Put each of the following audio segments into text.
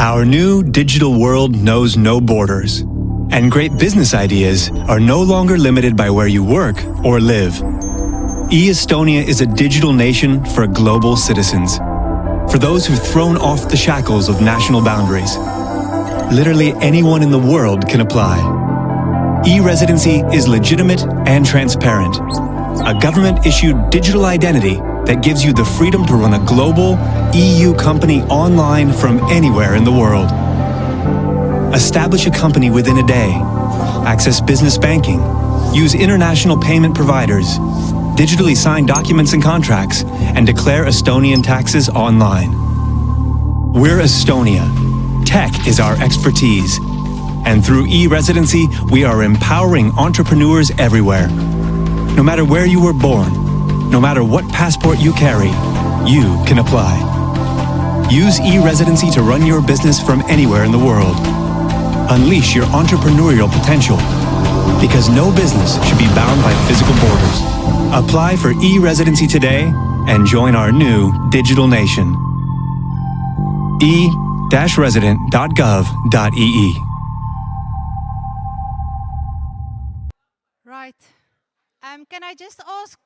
Our new digital world knows no borders, and great business ideas are no longer limited by where you work or live. Estonia is a digital nation for global citizens, for those who've thrown off the shackles of national boundaries. Literally anyone in the world can apply. E-Residency is legitimate and transparent, a government-issued digital identity that gives you the freedom to run a global EU company online from anywhere in the world. Establish a company within a day, access business banking, use international payment providers, digitally sign documents and contracts, and declare Estonian taxes online. We're Estonia. Tech is our expertise. And through E-Residency, we are empowering entrepreneurs everywhere. No matter where you were born, no matter what passport you carry, you can apply. Use E-Residency to run your business from anywhere in the world. Unleash your entrepreneurial potential, because no business should be bound by physical borders. Apply for E-Residency today and join our new digital nation. e-resident.gov.ee. Right. Can I just ask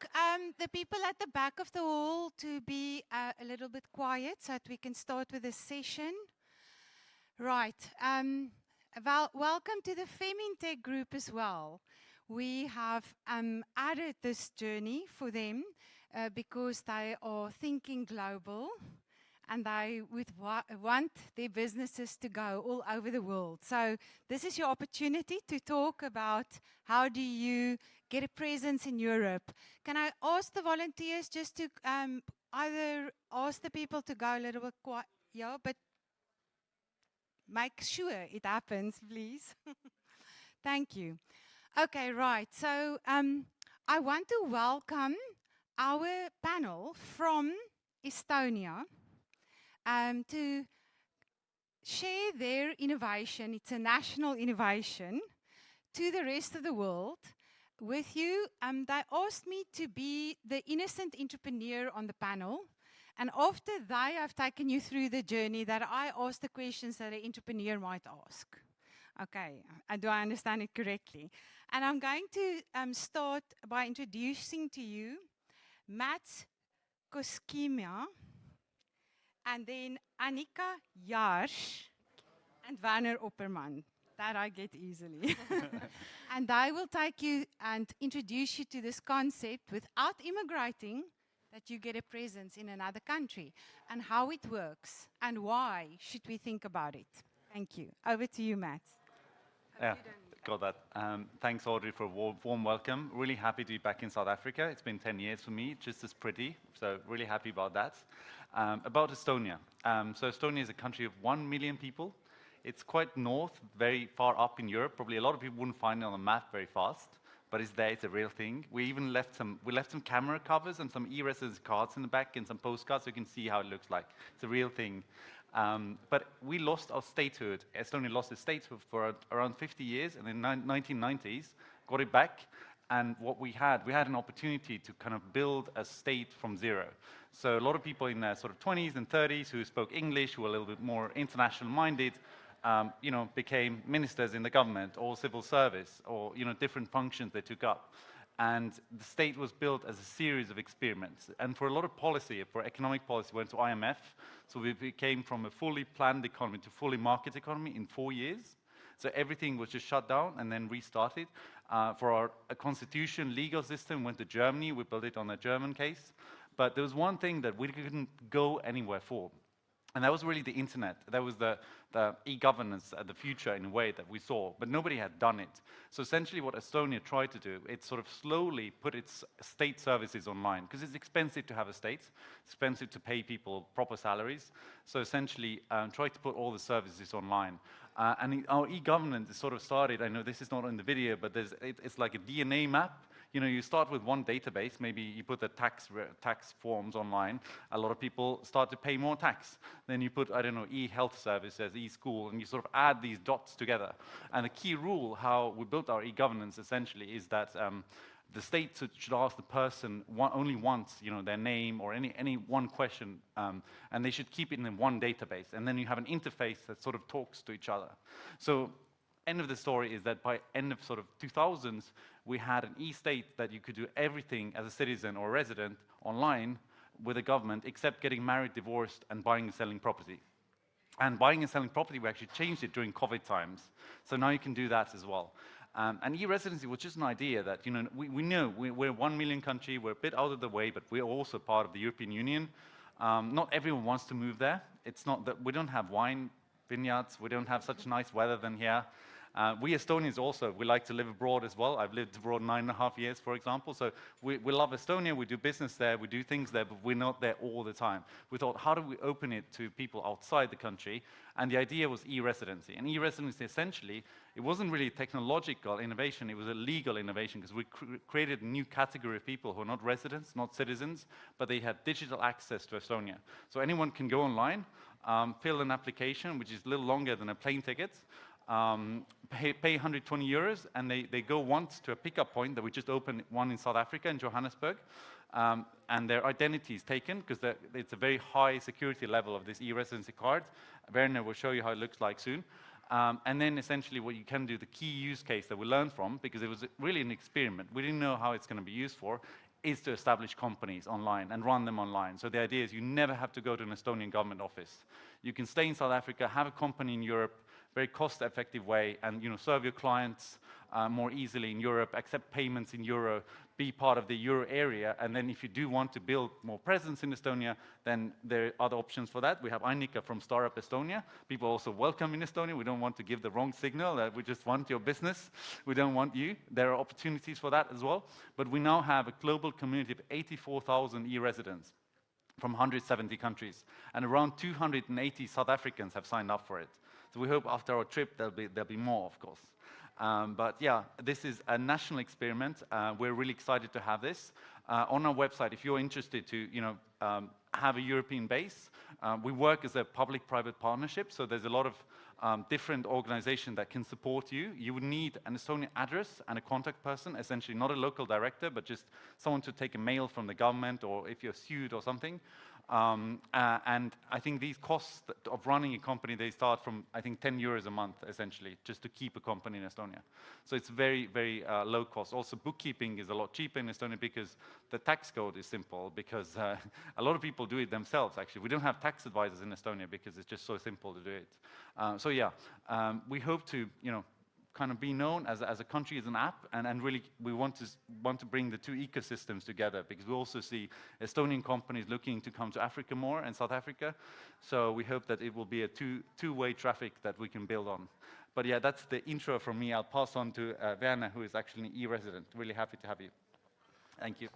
the people at the back of the hall to be a little bit quiet so that we can start with this session? Right. Welcome to the Femintech group as well. We have added this journey for them because they are thinking global and they would want their businesses to go all over the world. So this is your opportunity to talk about how do you get a presence in Europe. Can I ask the volunteers just to either ask the people to go a little bit quiet, yeah, but make sure it happens, please. Thank you. Okay, right. So I want to welcome our panel from Estonia to share their innovation. It's a national innovation to the rest of the world with you. They asked me to be the innocent entrepreneur on the panel. And after they have taken you through the journey, that I ask the questions that an entrepreneur might ask. Okay, do I understand it correctly? And I'm going to start by introducing to you Mats Koskema, and then Annika Jarsch and Werner Opperman. That I get easily. And I will take you and introduce you to this concept without immigrating, that you get a presence in another country, and how it works, and why should we think about it. Thank you. Over to you, Matt. Yeah, got that. Thanks, Audrey, for a warm welcome. Really happy to be back in South Africa. It's been 10 years for me, just as pretty, so really happy about that. About Estonia. So Estonia is a country of 1 million people. It's quite north, very far up in Europe. Probably a lot of people wouldn't find it on the map very fast, but it's there, it's a real thing. We even left some camera covers and some e-residence cards in the back and some postcards so you can see how it looks like. It's a real thing. But we lost our statehood. Estonia lost its statehood for around 50 years, and in the 1990s, got it back. And what we had an opportunity to kind of build a state from zero. So a lot of people in their sort of 20s and 30s who spoke English, who were a little bit more international minded, became ministers in the government or civil service or, different functions they took up. And the state was built as a series of experiments. And for a lot of policy, for economic policy, went to IMF. So we became from a fully planned economy to fully market economy in 4 years. So everything was just shut down and then restarted. For our constitution, legal system, went to Germany. We built it on a German case. But there was one thing that we couldn't go anywhere for. And that was really the internet. That was the e-governance, the future in a way that we saw, but nobody had done it. So essentially what Estonia tried to do, it sort of slowly put its state services online, because it's expensive to have a state, it's expensive to pay people proper salaries. So essentially tried to put all the services online. And our e-governance sort of started, I know this is not in the video, but it's like a DNA map. You start with one database, maybe you put the tax forms online, a lot of people start to pay more tax. Then you put, e-health services, e-school, and you sort of add these dots together. And the key rule, how we built our e-governance essentially, is that the state should ask the person only once, their name or any one question, and they should keep it in one database. And then you have an interface that sort of talks to each other. So end of the story is that by end of sort of 2000s, we had an e-state that you could do everything as a citizen or resident online with the government, except getting married, divorced, and buying and selling property. And buying and selling property, we actually changed it during COVID times. So now you can do that as well. And e-residency was just an idea that, we know we're a 1 million country, we're a bit out of the way, but we're also part of the European Union. Not everyone wants to move there. It's not that we don't have wine vineyards, we don't have such nice weather than here. We Estonians also, we like to live abroad as well. I've lived abroad 9.5 years, for example. So we love Estonia, we do business there, we do things there, but we're not there all the time. We thought, how do we open it to people outside the country? And the idea was e-residency. And e-residency, essentially, it wasn't really technological innovation, it was a legal innovation, because we created a new category of people who are not residents, not citizens, but they have digital access to Estonia. So anyone can go online, fill an application, which is a little longer than a plane ticket, pay 120 euros, and they go once to a pickup point that we just opened one in South Africa, in Johannesburg, and their identity is taken, because it's a very high security level of this e-residency card. Werner will show you how it looks like soon. And then essentially what you can do, the key use case that we learned from, because it was really an experiment, we didn't know how it's going to be used for, is to establish companies online and run them online. So the idea is you never have to go to an Estonian government office. You can stay in South Africa, have a company in Europe, very cost-effective way, and serve your clients more easily in Europe, accept payments in euro, be part of the euro area, and then if you do want to build more presence in Estonia, then there are other options for that. We have Annika from Startup Estonia. People are also welcome in Estonia. We don't want to give the wrong signal that we just want your business. We don't want you. There are opportunities for that as well. But we now have a global community of 84,000 e-residents from 170 countries, and around 280 South Africans have signed up for it. So we hope after our trip there'll be more, of course. But yeah, this is a national experiment. We're really excited to have this. On our website, if you're interested to have a European base, we work as a public-private partnership, so there's a lot of different organizations that can support you. You would need an Estonian address and a contact person, essentially not a local director, but just someone to take a mail from the government, or if you're sued or something. And I think these costs of running a company, they start from, I think, 10 euros a month, essentially, just to keep a company in Estonia. So it's very, very low cost. Also, bookkeeping is a lot cheaper in Estonia because the tax code is simple, because a lot of people do it themselves, actually. We don't have tax advisors in Estonia because it's just so simple to do it. So yeah, we hope to, kind of be known as a country, as an app, and really we want to bring the two ecosystems together, because we also see Estonian companies looking to come to Africa more and South Africa. So we hope that it will be a two-way traffic that we can build on. But yeah, that's the intro from me. I'll pass on to Werner, who is actually an e-resident. Really happy to have you. Thank you.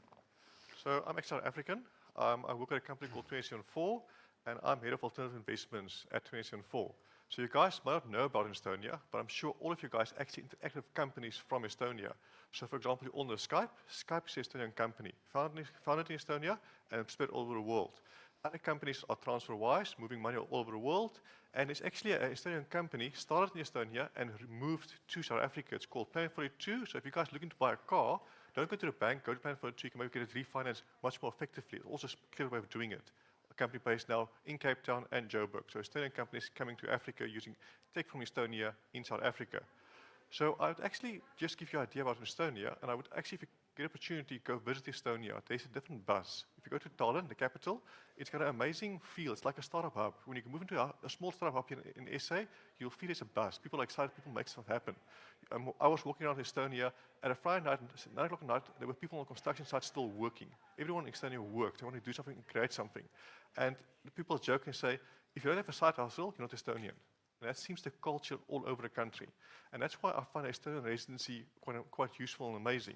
So I'm ex-South African. I work at a company called 2074, and I'm head of alternative investments at 2074. So you guys might not know about Estonia, but I'm sure all of you guys actually interact with companies from Estonia. So for example, you all know Skype. Skype is an Estonian company, founded in Estonia and spread all over the world. Other companies are TransferWise, moving money all over the world. And it's actually an Estonian company, started in Estonia and moved to South Africa. It's called Plan42. So if you guys are looking to buy a car, don't go to the bank, go to Plan42. You can maybe get it refinanced much more effectively. It's also a clear way of doing it. A company based now in Cape Town and Joburg. So Estonian companies coming to Africa using tech from Estonia in South Africa. So I would actually just give you an idea about Estonia, and I would actually, if you get an opportunity, go visit Estonia. There's a different buzz. If you go to Tallinn, the capital, it's got an amazing feel. It's like a startup hub. When you move into a small startup hub in SA, you'll feel there's a buzz. People are excited, people make stuff happen. I was walking around Estonia at a Friday night, 9 o'clock at night, there were people on construction sites still working. Everyone in Estonia worked. They want to do something and create something. And the people joke and say, if you don't have a side hustle, you're not Estonian. And that seems the culture all over the country. And that's why I find Estonian residency quite useful and amazing.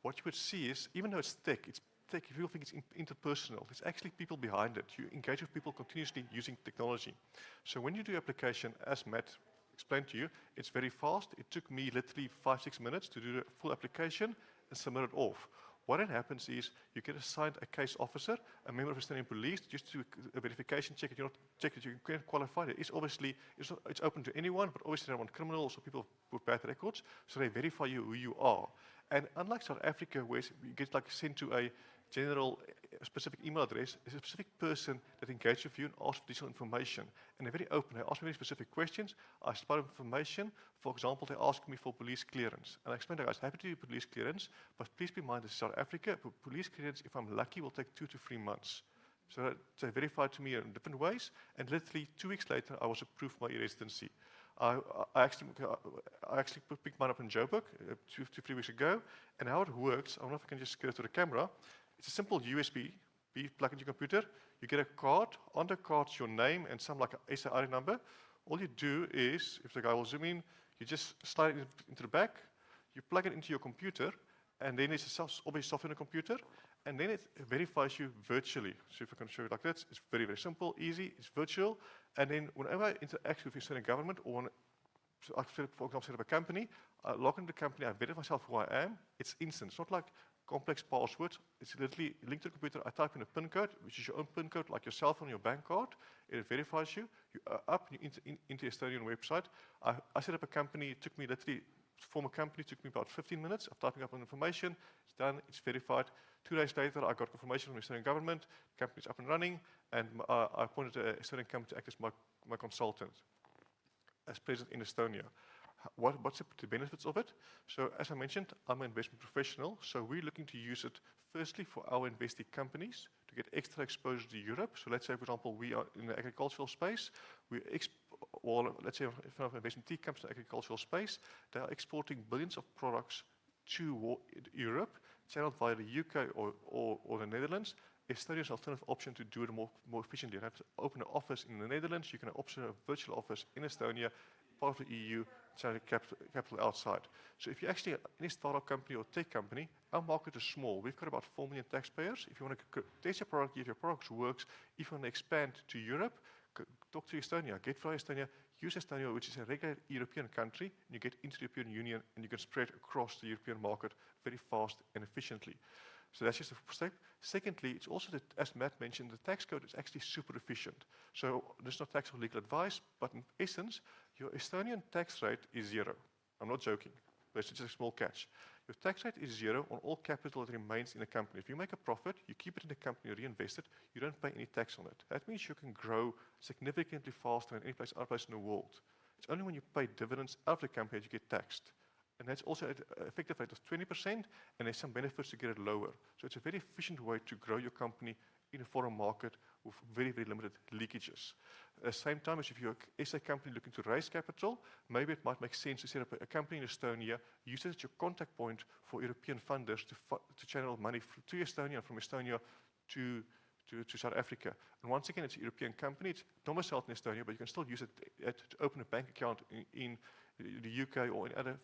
What you would see is, even though it's tech, if you think it's interpersonal, there's actually people behind it. You engage with people continuously using technology. So when you do application, as Matt explained to you, it's very fast. It took me literally 5-6 minutes to do the full application and submit it off. What then happens is you get assigned a case officer, a member of Estonian police, just to do a verification check. You're not check that you can qualify. It's obviously it's open to anyone, but obviously they don't want criminals or people with bad records, so they verify you who you are. And unlike South Africa, where you get like sent to a general specific email address, there's a specific person that engages with you and asks for additional information. And they're very open. They ask me very specific questions. I supply information. For example, they ask me for police clearance. And I explain to the guys, happy to do police clearance, but please be in mind this is South Africa. Police clearance, if I'm lucky, will take 2 to 3 months. So they verified to me in different ways, and literally 2 weeks later, I was approved for my residency. I actually picked mine up in Joburg 2 to 3 weeks ago, and how it works, I don't know if I can just get it to the camera. It's a simple USB plug into your computer. You get a card. On the card's your name and some like a SID number. All you do is, if the guy will zoom in, you just slide it into the back, you plug it into your computer, and then it's obviously software in the computer, and then it verifies you virtually. So if I can show you like this, it's very, very simple, easy, it's virtual, and then whenever I interact with the Estonian government, or for example, set up a company, I log into the company, I verify myself who I am, it's instant. It's not like complex passwords. It's literally linked to the computer. I type in a PIN code, which is your own PIN code, like your cell phone, your bank card. It verifies you. You are up into the Estonian website. I set up a company. It took me literally, to form a company, took me about 15 minutes of typing up on information. It's done. It's verified. 2 days later, I got confirmation from the Estonian government. The company's up and running, and I appointed an Estonian company to act as my consultant, as present in Estonia. What's the benefits of it? So as I mentioned, I'm an investment professional, so we're looking to use it firstly for our investing companies to get extra exposure to Europe. So let's say, for example, we are in the agricultural space. Let's say if an investment team comes to the agricultural space, they are exporting billions of products to Europe, channeled via the UK or the Netherlands. Estonia is an alternative option to do it more efficiently. You have to open an office in the Netherlands. You can open a virtual office in Estonia, part of the EU, capital outside. So if you're actually any startup company or tech company, our market is small. We've got about 4 million taxpayers. If you want to test your product, if your product works, if you want to expand to Europe, talk to Estonia. Get from Estonia, use Estonia, which is a regular European country, and you get into the European Union, and you can spread across the European market very fast and efficiently. So that's just a step. Secondly, it's also that, as Matt mentioned, the tax code is actually super efficient. So there's no tax or legal advice, but in essence, your Estonian tax rate is 0. I'm not joking. That's just a small catch. Your tax rate is 0 on all capital that remains in the company. If you make a profit, you keep it in the company, you reinvest it, you don't pay any tax on it. That means you can grow significantly faster than any other place in the world. It's only when you pay dividends out of the company that you get taxed. And that's also at an effective rate of 20%, and there's some benefits to get it lower. So it's a very efficient way to grow your company in a foreign market with very, very limited leakages. At the same time, as if you're an SA company looking to raise capital, maybe it might make sense to set up a company in Estonia, use it as your contact point for European funders to channel money to Estonia and from Estonia to South Africa. And once again, it's a European company. It's domiciled in Estonia, but you can still use it to open a bank account in the UK or in other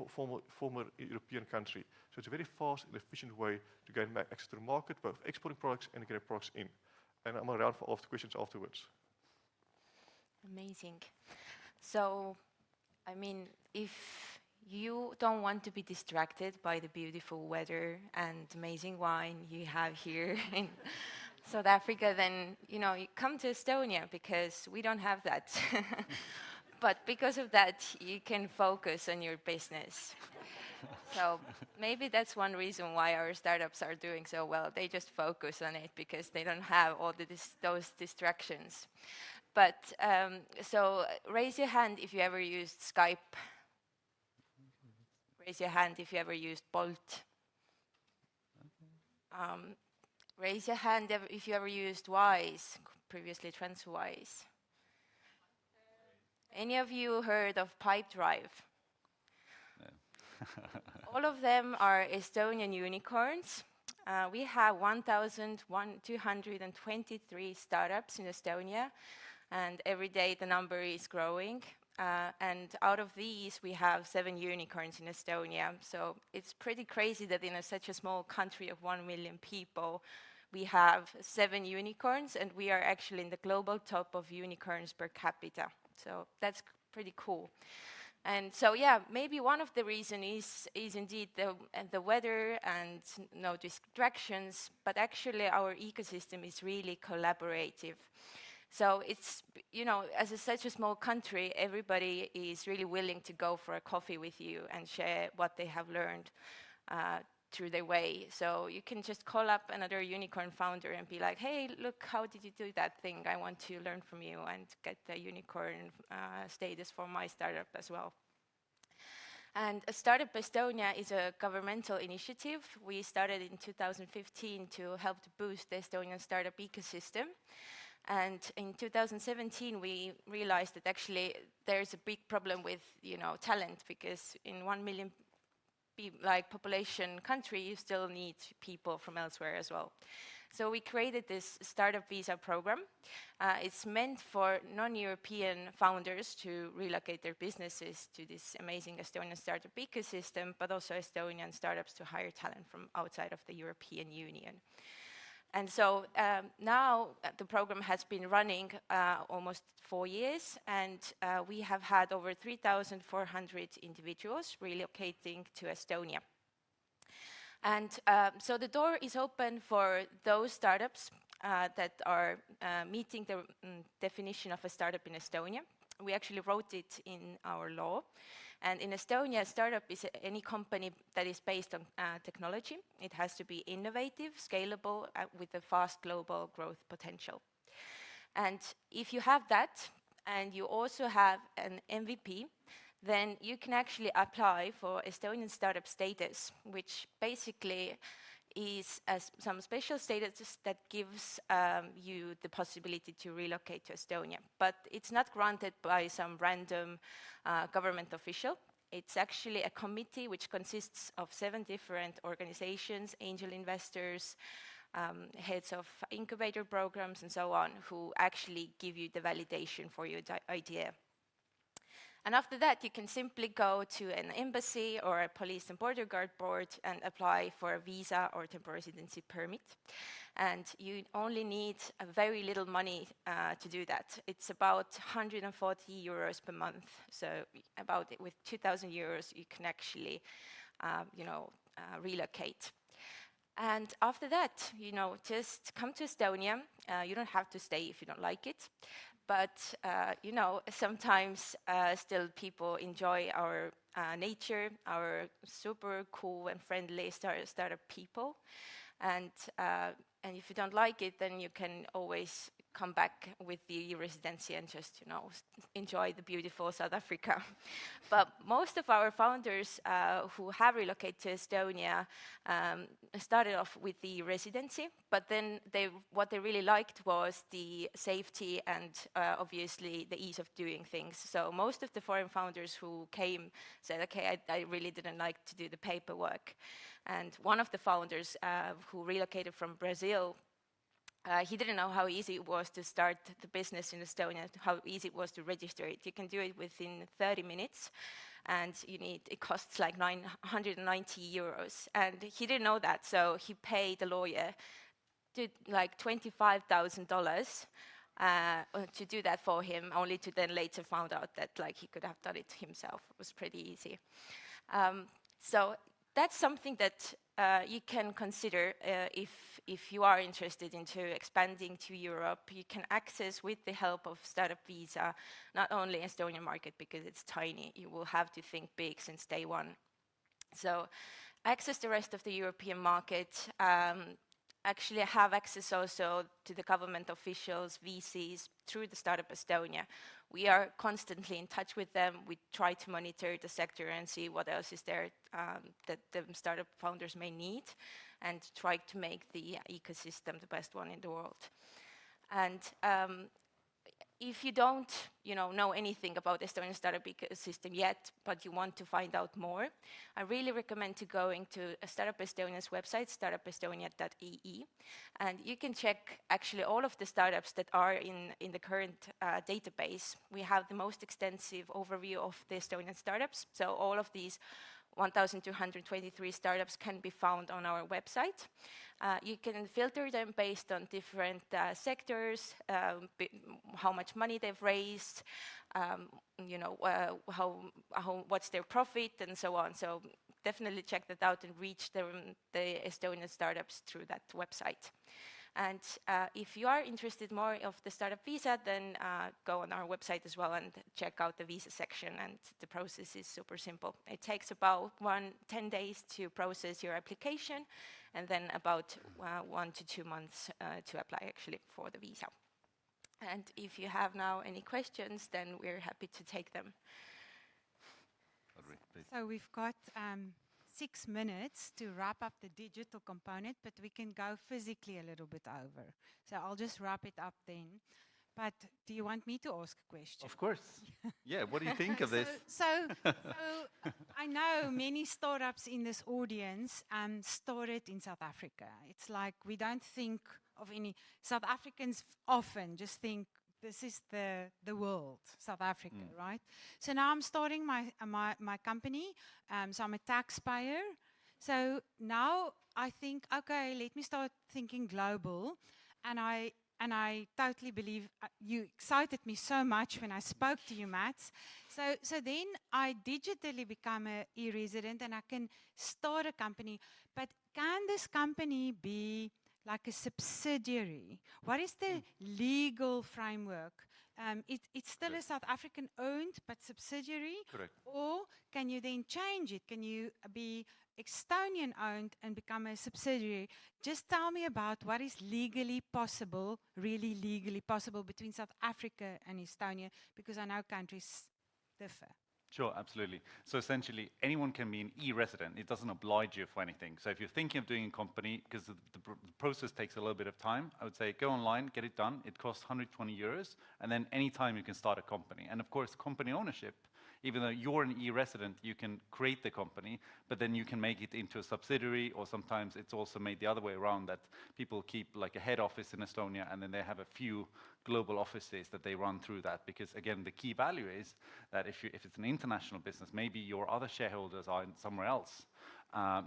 former European country. So it's a very fast and efficient way to gain access to the market, both exporting products and getting products in. And I'm around for all the questions afterwards. Amazing. So, I mean, if you don't want to be distracted by the beautiful weather and amazing wine you have here in South Africa, then, you come to Estonia because we don't have that. But because of that, you can focus on your business. So maybe that's one reason why our startups are doing so well. They just focus on it because they don't have all those distractions. But so raise your hand if you ever used Skype. Raise your hand if you ever used Bolt. Raise your hand if you ever used Wise, previously TransferWise. Any of you heard of Pipedrive? No. All of them are Estonian unicorns. We have 1,223 startups in Estonia, and every day the number is growing. And out of these, we have 7 unicorns in Estonia. So it's pretty crazy that in such a small country of 1 million people, we have 7 unicorns, and we are actually in the global top of unicorns per capita. So that's pretty cool. And so, yeah, maybe one of the reasons is indeed the weather and no distractions, but actually our ecosystem is really collaborative. So it's, as such a small country, everybody is really willing to go for a coffee with you and share what they have learned. through their way. So you can just call up another unicorn founder and be like, hey, look, how did you do that thing? I want to learn from you and get the unicorn status for my startup as well. And Startup Estonia is a governmental initiative. We started in 2015 to help to boost the Estonian startup ecosystem. And in 2017, we realized that actually there's a big problem with, talent, because in 1 million population country, you still need people from elsewhere as well. So we created this startup visa program. It's meant for non-European founders to relocate their businesses to this amazing Estonian startup ecosystem, but also Estonian startups to hire talent from outside of the European Union. And so now the program has been running almost 4 years, and we have had over 3,400 individuals relocating to Estonia. And so the door is open for those startups that are meeting the definition of a startup in Estonia. We actually wrote it in our law. And in Estonia, a startup is any company that is based on technology. It has to be innovative, scalable, with a fast global growth potential. And if you have that, and you also have an MVP, then you can actually apply for Estonian startup status, which basically is some special status that gives you the possibility to relocate to Estonia. But it's not granted by some random government official. It's actually a committee which consists of 7 different organizations, angel investors, heads of incubator programs, and so on, who actually give you the validation for your idea. And after that, you can simply go to an embassy or a police and border guard board and apply for a visa or temporary residency permit. And you only need a very little money to do that. It's about 140 euros per month. So with 2,000 euros, you can actually, relocate. And after that, just come to Estonia. You don't have to stay if you don't like it. But, sometimes still people enjoy our nature, our super cool and friendly startup people. And if you don't like it, then you can always come back with the residency and just, enjoy the beautiful South Africa. But most of our founders who have relocated to Estonia started off with the residency, but then what they really liked was the safety and obviously the ease of doing things. So most of the foreign founders who came said, okay, I really didn't like to do the paperwork. And one of the founders who relocated from Brazil, he didn't know how easy it was to start the business in Estonia, how easy it was to register it. You can do it within 30 minutes, and it costs like 990 euros. And he didn't know that, so he paid a lawyer like $25,000 to do that for him, only to then later found out that he could have done it himself. It was pretty easy. So that's something that you can consider if you are interested into expanding to Europe. You can access, with the help of Startup Visa, not only Estonian market because it's tiny. You will have to think big since day one. So access the rest of the European market. Actually have access also to the government officials, VCs, through the Startup Estonia. We are constantly in touch with them. We try to monitor the sector and see what else is there that the startup founders may need, and try to make the ecosystem the best one in the world. And if you don't know anything about the Estonian startup ecosystem yet, but you want to find out more, I really recommend to going to Startup Estonia's website, startupestonia.ee, and you can check actually all of the startups that are in the current database. We have the most extensive overview of the Estonian startups, so all of these 1,223 startups can be found on our website. You can filter them based on different sectors, how much money they've raised, what's their profit, and so on. So definitely check that out and reach the Estonian startups through that website. And if you are interested more of the startup visa, then go on our website as well and check out the visa section, and the process is super simple. It takes about 10 days to process your application, and then about 1 to 2 months to apply actually for the visa. And if you have now any questions, then we're happy to take them. So we've got 6 minutes to wrap up the digital component, but we can go physically a little bit over. So I'll just wrap it up then. But do you want me to ask a question? Of course. Yeah, what do you think of this? So I know many startups in this audience started in South Africa. It's like we don't think of any. South Africans often just think this is the world, South Africa, right? So now I'm starting my company. So I'm a taxpayer. So now I think, okay, let me start thinking global. And I totally believe you excited me so much when I spoke to you, Mats. So then I digitally become an e-resident and I can start a company. But can this company be like a subsidiary? What is the legal framework? It's still a South African owned but subsidiary? Correct. Or can you then change it? Can you be Estonian owned and become a subsidiary? Just tell me about what is legally possible, really legally possible between South Africa and Estonia, because I know countries differ. Sure, absolutely. So essentially, anyone can be an e-resident. It doesn't oblige you for anything. So if you're thinking of doing a company, because the process takes a little bit of time, I would say go online, get it done. It costs 120 euros, and then anytime you can start a company. And of course, company ownership, even though you're an e-resident, you can create the company, but then you can make it into a subsidiary, or sometimes it's also made the other way around, that people keep like a head office in Estonia, and then they have a few global offices that they run through that. Because again, the key value is that if it's an international business, maybe your other shareholders are somewhere else,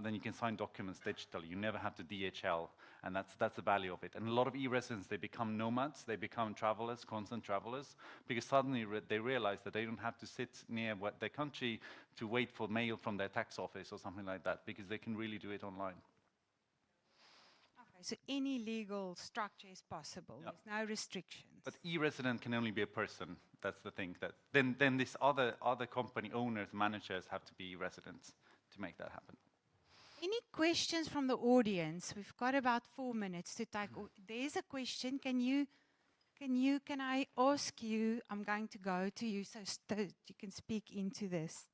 then you can sign documents digitally. You never have to DHL, and that's the value of it. And a lot of e-residents, they become nomads, they become travelers, constant travelers, because suddenly they realize that they don't have to sit near their country to wait for mail from their tax office or something like that, because they can really do it online. Okay, so any legal structure is possible. Yeah. There's no restrictions. But e-resident can only be a person. That's the thing. That then this other company owners, managers have to be residents to make that happen. Any questions from the audience? We've got about 4 minutes to take. There's a question. Can I ask you? I'm going to go to you so you can speak into this.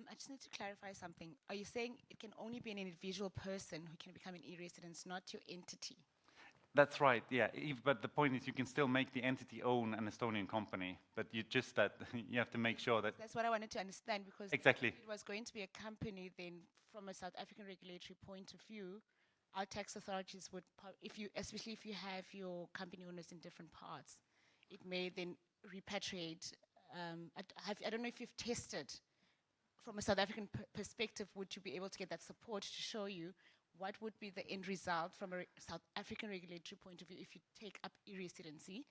I just need to clarify something. Are you saying it can only be an individual person who can become an e-resident, not your entity? That's right, yeah. But the point is you can still make the entity own an Estonian company, but you have to make sure that... That's what I wanted to understand, because exactly. if it was going to be a company, then from a South African regulatory point of view, our tax authorities would, especially if you have your company owners in different parts, it may then repatriate. I don't know if you've tested, from a South African perspective, would you be able to get that support to show you what would be the end result from a South African regulatory point of view if you take up e-residency,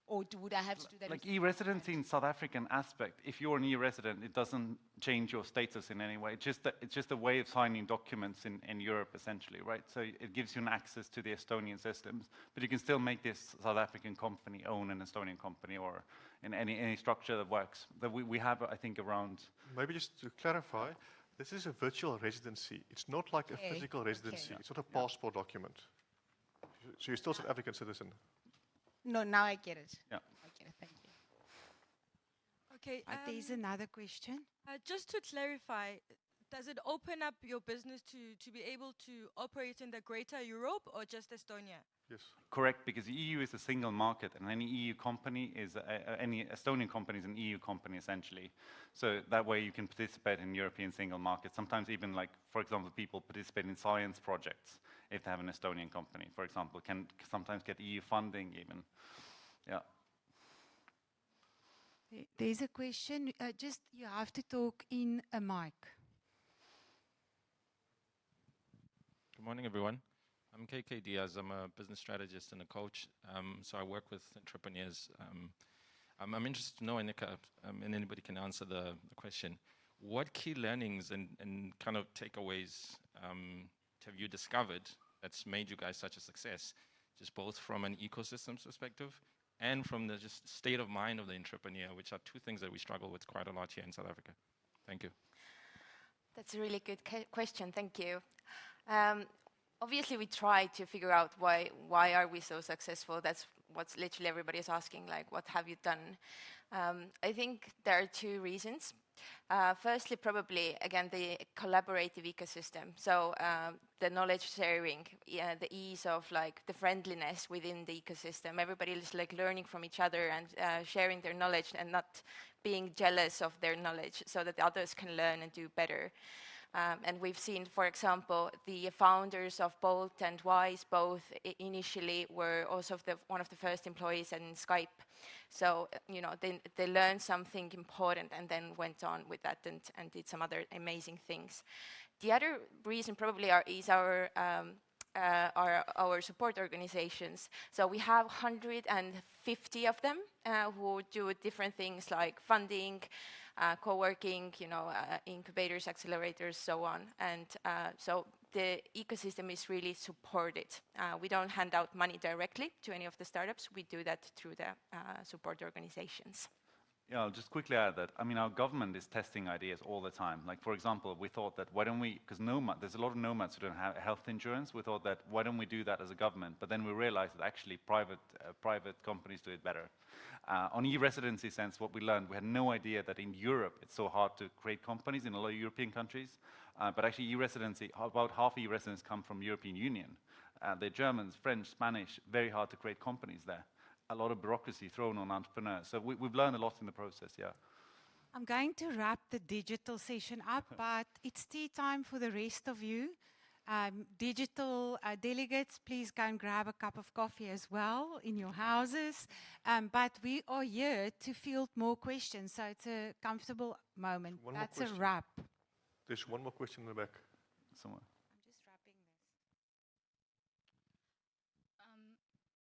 or would I have to do that? Like e-residency in South African aspect, if you're an e-resident, it doesn't change your status in any way. It's just a way of signing documents in Europe, essentially, right? So it gives you an access to the Estonian systems, but you can still make this South African company own an Estonian company, or in any structure that works. That we have, I think, around... Maybe just to clarify, this is a virtual residency. It's not like a physical residency. Okay. It's not a passport document. So you're still a South African citizen. No, now I get it. Yeah. I get it, thank you. Okay, There's another question. just to clarify, does it open up your business to be able to operate in the greater Europe or just Estonia? Yes. Correct, because the EU is a single market, and any EU company is, any Estonian company is an EU company, essentially. So that way you can participate in European single market. Sometimes even, like, for example, people participate in science projects if they have an Estonian company, for example, can sometimes get EU funding even. Yeah. There's a question. Just you have to talk in a mic. Good morning, everyone. I'm KK Diaz. I'm a business strategist and a coach. So I work with entrepreneurs. I'm interested to know, Annika, and anybody can answer the question, what key learnings and kind of takeaways have you discovered that's made you guys such a success, just both from an ecosystem perspective and from the just state of mind of the entrepreneur, which are two things that we struggle with quite a lot here in South Africa? Thank you. That's a really good question. Thank you. Obviously, we try to figure out why are we so successful. That's what's literally everybody is asking, like, what have you done? I think there are two reasons. Firstly, probably, again, the collaborative ecosystem. So the knowledge sharing, the ease of like the friendliness within the ecosystem. Everybody is like learning from each other and sharing their knowledge and not being jealous of their knowledge so that others can learn and do better. And we've seen, for example, the founders of Bolt and Wise both initially were also one of the first employees in Skype. So, you know, they learned something important and then went on with that and did some other amazing things. The other reason probably is our support organizations. So we have 150 of them who do different things like funding, co-working, you know, incubators, accelerators, so on. And so the ecosystem is really supported. We don't hand out money directly to any of the startups. We do that through the support organizations. Yeah, I'll just quickly add that, I mean, our government is testing ideas all the time. Like, for example, we thought that why don't we, because there's a lot of nomads who don't have health insurance, we thought that why don't we do that as a government? But then we realized that actually private companies do it better. On e-residency sense, what we learned, we had no idea that in Europe it's so hard to create companies in a lot of European countries. But actually e-residency, about half e-residents come from European Union. They're Germans, French, Spanish, very hard to create companies there. A lot of bureaucracy thrown on entrepreneurs. So we've learned a lot in the process, yeah. I'm going to wrap the digital session up, but it's tea time for the rest of you. Digital delegates, please go and grab a cup of coffee as well in your houses. But we are here to field more questions, so it's a comfortable moment. That's a wrap. There's one more question in the back. Somewhere.